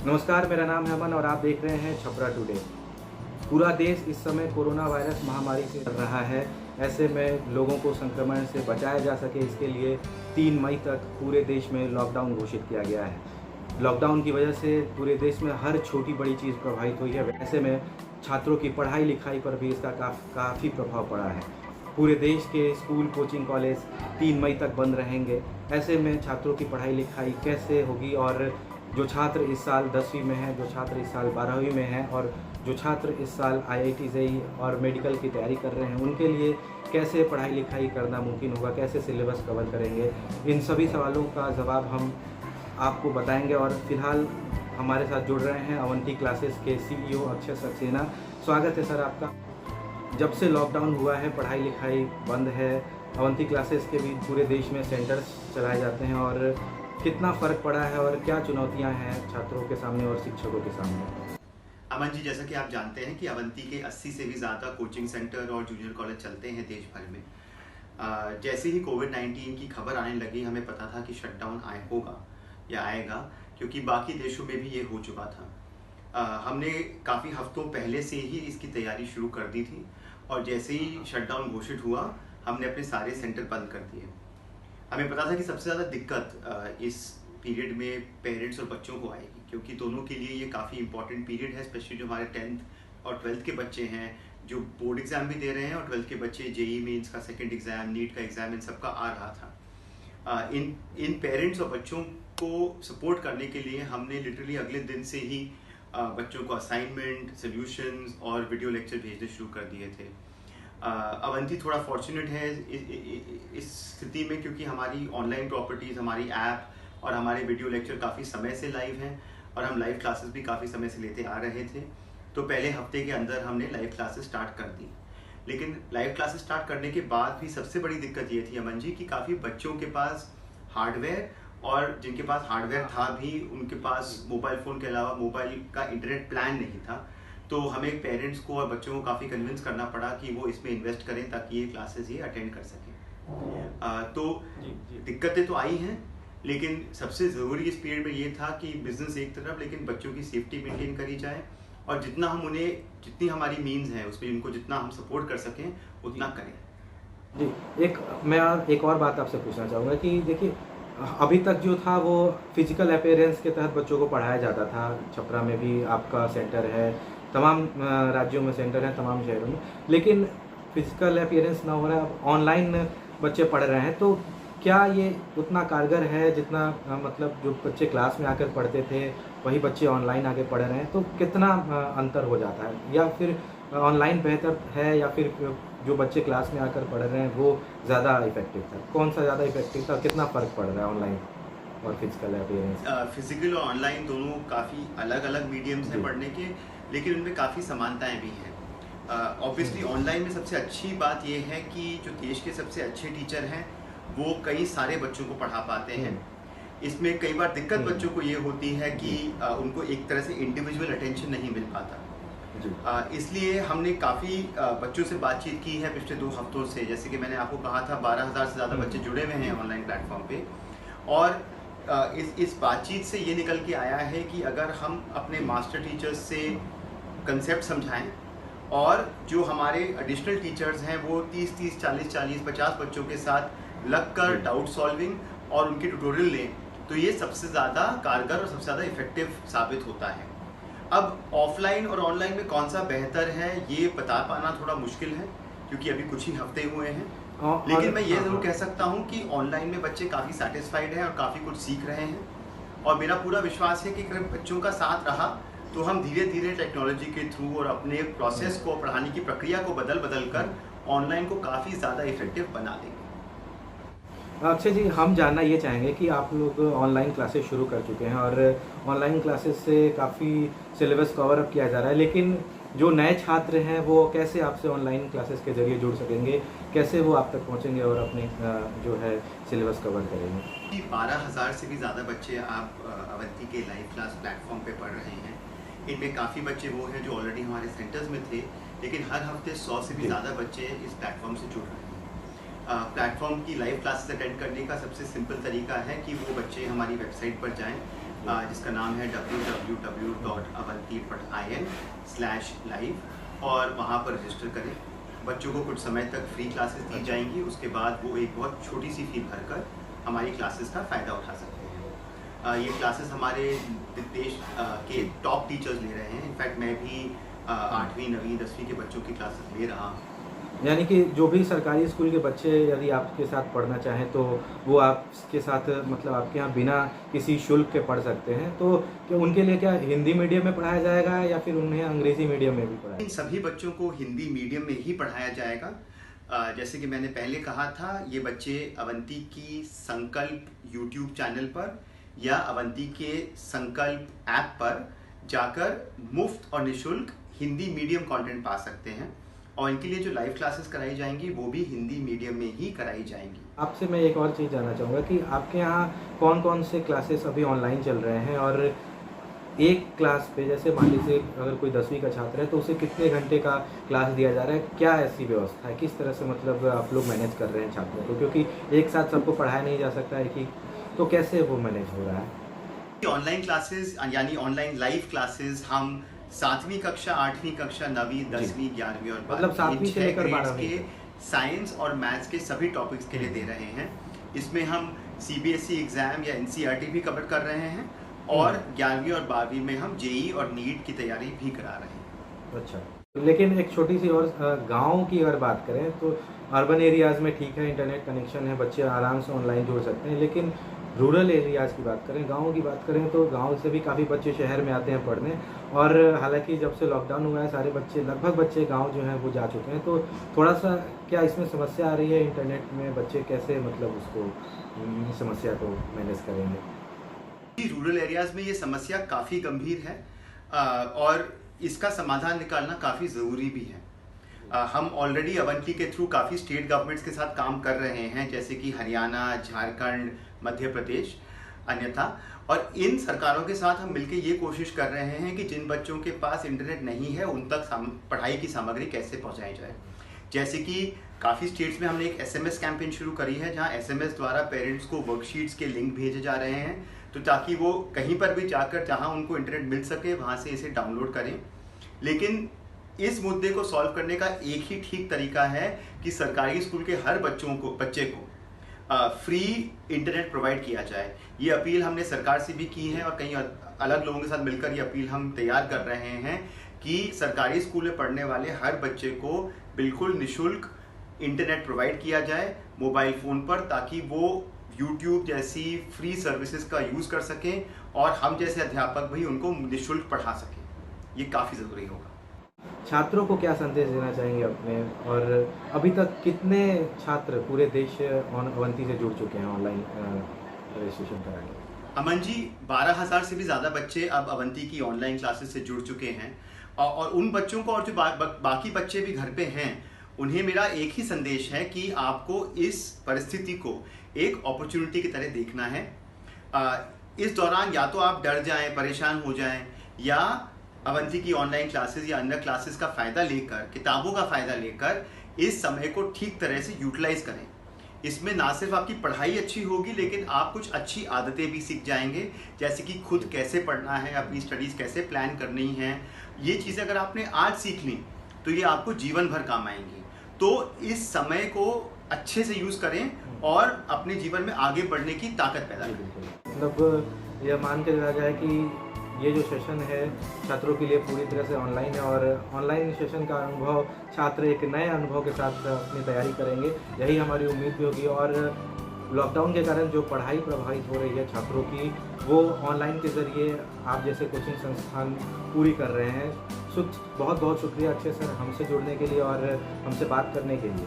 नमस्कार, मेरा नाम है अमन और आप देख रहे हैं छपरा टुडे। पूरा देश इस समय कोरोना वायरस महामारी से लड़ रहा है। ऐसे में लोगों को संक्रमण से बचाया जा सके, इसके लिए 3 मई तक पूरे देश में लॉकडाउन घोषित किया गया है। लॉकडाउन की वजह से पूरे देश में हर छोटी बड़ी चीज़ प्रभावित हुई है। ऐसे में छात्रों की पढ़ाई लिखाई पर भी इसका काफ़ी प्रभाव पड़ा है। पूरे देश के स्कूल, कोचिंग, कॉलेज 3 मई तक बंद रहेंगे। ऐसे में छात्रों की पढ़ाई लिखाई कैसे होगी, और जो छात्र इस साल 10वीं में हैं, जो छात्र इस साल 12वीं में हैं और जो छात्र इस साल IIT JEE और मेडिकल की तैयारी कर रहे हैं, उनके लिए कैसे पढ़ाई लिखाई करना मुमकिन होगा, कैसे सिलेबस कवर करेंगे, इन सभी सवालों का जवाब हम आपको बताएंगे। और फिलहाल हमारे साथ जुड़ रहे हैं अवंती क्लासेस के CEO अक्षय सक्सेना। स्वागत है सर आपका। जब से लॉकडाउन हुआ है, पढ़ाई लिखाई बंद है, अवंती क्लासेस के भी पूरे देश में सेंटर्स चलाए जाते हैं, और कितना फ़र्क पड़ा है और क्या चुनौतियां हैं छात्रों के सामने और शिक्षकों के सामने? अमन जी, जैसा कि आप जानते हैं कि अवंती के 80 से भी ज़्यादा कोचिंग सेंटर और जूनियर कॉलेज चलते हैं देश भर में। जैसे ही कोविड-19 की खबर आने लगी, हमें पता था कि शटडाउन होगा या आएगा, क्योंकि बाकी देशों में भी ये हो चुका था। हमने काफ़ी हफ्तों पहले से ही इसकी तैयारी शुरू कर दी थी, और जैसे ही शटडाउन घोषित हुआ, हमने अपने सारे सेंटर बंद कर दिए। हमें पता था कि सबसे ज़्यादा दिक्कत इस पीरियड में पेरेंट्स और बच्चों को आएगी, क्योंकि दोनों के लिए ये काफ़ी इंपॉर्टेंट पीरियड है। स्पेशली जो हमारे 10th और 12th के बच्चे हैं, जो बोर्ड एग्ज़ाम भी दे रहे हैं, और 12th के बच्चे JEE मेंस का सेकंड एग्ज़ाम, नीट का एग्ज़ाम, इन सबका आ रहा था। इन पेरेंट्स और बच्चों को सपोर्ट करने के लिए हमने लिटरली अगले दिन से ही बच्चों को असाइनमेंट, सोल्यूशंस और वीडियो लेक्चर भेजने शुरू कर दिए थे। अवंती थोड़ा फॉर्चुनेट है इस स्थिति में, क्योंकि हमारी ऑनलाइन प्रॉपर्टीज़, हमारी ऐप और हमारे वीडियो लेक्चर काफ़ी समय से लाइव हैं, और हम लाइव क्लासेस भी काफ़ी समय से लेते आ रहे थे। तो पहले हफ्ते के अंदर हमने लाइव क्लासेस स्टार्ट कर दी। लेकिन लाइव क्लासेस स्टार्ट करने के बाद भी सबसे बड़ी दिक्कत ये थी अमन जी कि काफ़ी बच्चों के पास हार्डवेयर, और जिनके पास हार्डवेयर था भी, उनके पास मोबाइल फ़ोन के अलावा मोबाइल का इंटरनेट प्लान नहीं था। तो हमें पेरेंट्स को और बच्चों को काफ़ी कन्विंस करना पड़ा कि वो इसमें इन्वेस्ट करें ताकि ये क्लासेस ये अटेंड कर सकें। तो दिक्कतें तो आई हैं, लेकिन सबसे ज़रूरी इस पीरियड में ये था कि बिजनेस एक तरफ, लेकिन बच्चों की सेफ्टी मेंटेन करी जाए, और जितना हम उन्हें, जितनी हमारी मीन्स हैं उसमें उनको जितना हम सपोर्ट कर सकें उतना करें। जी, मैं एक और बात आपसे पूछना चाहूँगा कि देखिए, अभी तक जो था वो फिजिकल अपीयरेंस के तहत बच्चों को पढ़ाया जाता था। छपरा में भी आपका सेंटर है, तमाम राज्यों में सेंटर है, तमाम शहरों में, लेकिन फिजिकल अपीयरेंस ना हो रहा है, ऑनलाइन बच्चे पढ़ रहे हैं। तो क्या ये उतना कारगर है जितना मतलब जो बच्चे क्लास में आकर पढ़ते थे वही बच्चे ऑनलाइन आके पढ़ रहे हैं? तो कितना अंतर हो जाता है, या फिर ऑनलाइन बेहतर है, या फिर जो बच्चे क्लास में आकर पढ़ रहे हैं वो ज़्यादा इफेक्टिव था? कौन सा ज़्यादा इफेक्टिव था, कितना फ़र्क पड़ रहा है ऑनलाइन और फिजिकल अपीयरेंस? फिजिकल और ऑनलाइन दोनों काफ़ी अलग अलग मीडियम्स हैं पढ़ने के, लेकिन उनमें काफ़ी समानताएं भी हैं। ऑब्वियसली ऑनलाइन में सबसे अच्छी बात यह है कि जो देश के सबसे अच्छे टीचर हैं वो कई सारे बच्चों को पढ़ा पाते हैं। इसमें कई बार दिक्कत बच्चों को ये होती है कि उनको एक तरह से इंडिविजुअल अटेंशन नहीं मिल पाता। इसलिए हमने काफ़ी बच्चों से बातचीत की है पिछले 2 हफ्तों से। जैसे कि मैंने आपको कहा था, 12,000 से ज़्यादा बच्चे जुड़े हुए हैं ऑनलाइन प्लेटफॉर्म पे, और इस बातचीत से ये निकल के आया है कि अगर हम अपने मास्टर टीचर्स से कंसेप्ट समझाएं, और जो हमारे एडिशनल टीचर्स हैं वो 30-30, 40-40, 50 बच्चों के साथ लगकर डाउट सॉल्विंग और उनके ट्यूटोरियल लें, तो ये सबसे ज़्यादा कारगर और सबसे ज़्यादा इफेक्टिव साबित होता है। अब ऑफलाइन और ऑनलाइन में कौन सा बेहतर है ये बता पाना थोड़ा मुश्किल है, क्योंकि अभी कुछ ही हफ्ते हुए हैं। लेकिन मैं ये ज़रूर कह सकता हूँ कि ऑनलाइन में बच्चे काफ़ी सेटिस्फाइड हैं और काफ़ी कुछ सीख रहे हैं, और मेरा पूरा विश्वास है कि अगर बच्चों का साथ रहा तो हम धीरे धीरे टेक्नोलॉजी के थ्रू और अपने प्रोसेस को, पढ़ाने की प्रक्रिया को बदल कर ऑनलाइन को काफ़ी ज़्यादा इफेक्टिव बना देंगे। अक्षय जी, हम जानना ये चाहेंगे कि आप लोग ऑनलाइन क्लासेस शुरू कर चुके हैं, और ऑनलाइन क्लासेस से काफ़ी सिलेबस कवर अप किया जा रहा है, लेकिन जो नए छात्र हैं वो कैसे आपसे ऑनलाइन क्लासेस के ज़रिए जुड़ सकेंगे, कैसे वो आप तक पहुंचेंगे और अपने जो है सिलेबस कवर करेंगे? 12,000 से भी ज़्यादा बच्चे आप अवंती के लाइव क्लास प्लेटफॉर्म पे पढ़ रहे हैं। इनमें काफ़ी बच्चे वो हैं जो ऑलरेडी हमारे सेंटर्स में थे, लेकिन हर हफ्ते 100 से भी ज़्यादा बच्चे इस प्लेटफॉर्म से जुड़ रहे हैं। प्लेटफॉर्म की लाइव क्लासेस अटेंड करने का सबसे सिंपल तरीका है कि वो बच्चे हमारी वेबसाइट पर जाएं, जिसका नाम है www.avanti.in/live, और वहाँ पर रजिस्टर करें। बच्चों को कुछ समय तक फ्री क्लासेस दी जाएंगी, उसके बाद वो एक बहुत छोटी सी फी भरकर हमारी क्लासेस का फ़ायदा उठा सकते हैं। ये क्लासेस हमारे देश के टॉप टीचर्स ले रहे हैं। इनफैक्ट मैं भी 8वीं 9वीं 10वीं के बच्चों की क्लासेस ले रहा हूँ। यानी कि जो भी सरकारी स्कूल के बच्चे यदि आपके साथ पढ़ना चाहें तो वो आपके साथ मतलब आपके यहाँ बिना किसी शुल्क के पढ़ सकते हैं। तो क्या उनके लिए क्या हिंदी मीडियम में पढ़ाया जाएगा या फिर उन्हें अंग्रेजी मीडियम में भी पढ़ाया? इन सभी बच्चों को हिंदी मीडियम में ही पढ़ाया जाएगा। जैसे कि मैंने पहले कहा था, ये बच्चे अवंती की संकल्प यूट्यूब चैनल पर या अवंती के संकल्प ऐप पर जाकर मुफ्त और निःशुल्क हिंदी मीडियम कंटेंट पा सकते हैं, और इनके लिए जो लाइव क्लासेस कराई जाएंगी वो भी हिंदी मीडियम में ही कराई जाएंगी। आपसे मैं एक और चीज़ जानना चाहूँगा कि आपके यहाँ कौन कौन से क्लासेस अभी ऑनलाइन चल रहे हैं, और एक क्लास पे जैसे मान लीजिए अगर कोई 10वीं का छात्र है तो उसे कितने घंटे का क्लास दिया जा रहा है, क्या ऐसी व्यवस्था है, किस तरह से मतलब आप लोग मैनेज कर रहे हैं छात्रों को, क्योंकि एक साथ सबको पढ़ाया नहीं जा सकता है कि, तो कैसे वो मैनेज हो रहा है? ऑनलाइन क्लासेस यानी ऑनलाइन लाइव क्लासेस हम 7वीं कक्षा, 8वीं कक्षा, 9वीं 10वीं 11वीं और 12वीं मतलब 7वीं से लेकर 12वीं के साइंस और मैथ्स के सभी टॉपिक्स के लिए दे रहे हैं। इसमें हम CBSE एग्जाम या NCERT भी कवर कर रहे हैं, और 11वीं और 12वीं में हम JEE और नीट की तैयारी भी करा रहे हैं। अच्छा, लेकिन एक छोटी सी और गाँव की अगर बात करें तो अर्बन एरियाज़ में ठीक है, इंटरनेट कनेक्शन है, बच्चे आराम से ऑनलाइन जुड़ सकते हैं, लेकिन रूरल एरियाज़ की बात करें, गाँव की बात करें तो गाँव से भी काफ़ी बच्चे शहर में आते हैं पढ़ने, और हालांकि जब से लॉकडाउन हुआ है सारे बच्चे लगभग बच्चे गाँव जो हैं वो जा चुके हैं। तो थोड़ा सा क्या इसमें समस्या आ रही है इंटरनेट में, बच्चे कैसे मतलब उसको समस्या को मैनेज करेंगे? रूरल एरियाज़ में ये समस्या काफ़ी गंभीर है, और इसका समाधान निकालना काफ़ी ज़रूरी भी है। हम ऑलरेडी अवंती के थ्रू काफ़ी स्टेट गवर्नमेंट्स के साथ काम कर रहे हैं, जैसे कि हरियाणा, झारखंड, मध्य प्रदेश अन्यथा, और इन सरकारों के साथ हम मिलकर ये कोशिश कर रहे हैं कि जिन बच्चों के पास इंटरनेट नहीं है उन तक पढ़ाई की सामग्री कैसे पहुंचाई जाए। जैसे कि काफ़ी स्टेट्स में हमने एक SMS कैंपेन शुरू करी है, जहां SMS द्वारा पेरेंट्स को वर्कशीट्स के लिंक भेजे जा रहे हैं, तो ताकि वो कहीं पर भी जाकर जहां उनको इंटरनेट मिल सके वहां से इसे डाउनलोड करें। लेकिन इस मुद्दे को सॉल्व करने का एक ही ठीक तरीका है कि सरकारी स्कूल के हर बच्चे को फ्री इंटरनेट प्रोवाइड किया जाए। ये अपील हमने सरकार से भी की है, और कई अलग लोगों के साथ मिलकर ये अपील हम तैयार कर रहे हैं कि सरकारी स्कूल में पढ़ने वाले हर बच्चे को बिल्कुल निःशुल्क इंटरनेट प्रोवाइड किया जाए मोबाइल फ़ोन पर, ताकि वो YouTube जैसी फ्री सर्विसेज का यूज़ कर सकें, और हम जैसे अध्यापक भी उनको निःशुल्क पढ़ा सकें। ये काफ़ी ज़रूरी होगा। छात्रों को क्या संदेश देना चाहेंगे अपने, और अभी तक कितने छात्र पूरे देश अवंती से जुड़ चुके हैं ऑनलाइन रजिस्ट्रेशन करा के? अमन जी, 12,000 से भी ज़्यादा बच्चे अब अवंती की ऑनलाइन क्लासेस से जुड़ चुके हैं, और उन बच्चों को और जो बाकी बच्चे भी घर पे हैं उन्हें मेरा एक ही संदेश है कि आपको इस परिस्थिति को एक अपॉर्चुनिटी की तरह देखना है। इस दौरान या तो आप डर जाएं, परेशान हो जाएं, या अवंती की ऑनलाइन क्लासेस या अन्य क्लासेस का फ़ायदा लेकर, किताबों का फ़ायदा लेकर इस समय को ठीक तरह से यूटिलाइज करें। इसमें ना सिर्फ आपकी पढ़ाई अच्छी होगी, लेकिन आप कुछ अच्छी आदतें भी सीख जाएंगे, जैसे कि खुद कैसे पढ़ना है, अपनी स्टडीज़ कैसे प्लान करनी है। ये चीज़ें अगर आपने आज सीख ली तो ये आपको जीवन भर काम आएंगी। तो इस समय को अच्छे से यूज़ करें और अपने जीवन में आगे बढ़ने की ताकत पैदा करें। मतलब यह मान के चला जाए कि ये जो सेशन है छात्रों के लिए पूरी तरह से ऑनलाइन है, और ऑनलाइन सेशन का अनुभव छात्र एक नए अनुभव के साथ अपनी तैयारी करेंगे, यही हमारी उम्मीद भी होगी। और लॉकडाउन के कारण जो पढ़ाई प्रभावित हो रही है छात्रों की, वो ऑनलाइन के ज़रिए आप जैसे कोचिंग संस्थान पूरी कर रहे हैं। बहुत बहुत शुक्रिया अच्छे सर हमसे जुड़ने के लिए और हमसे बात करने के लिए।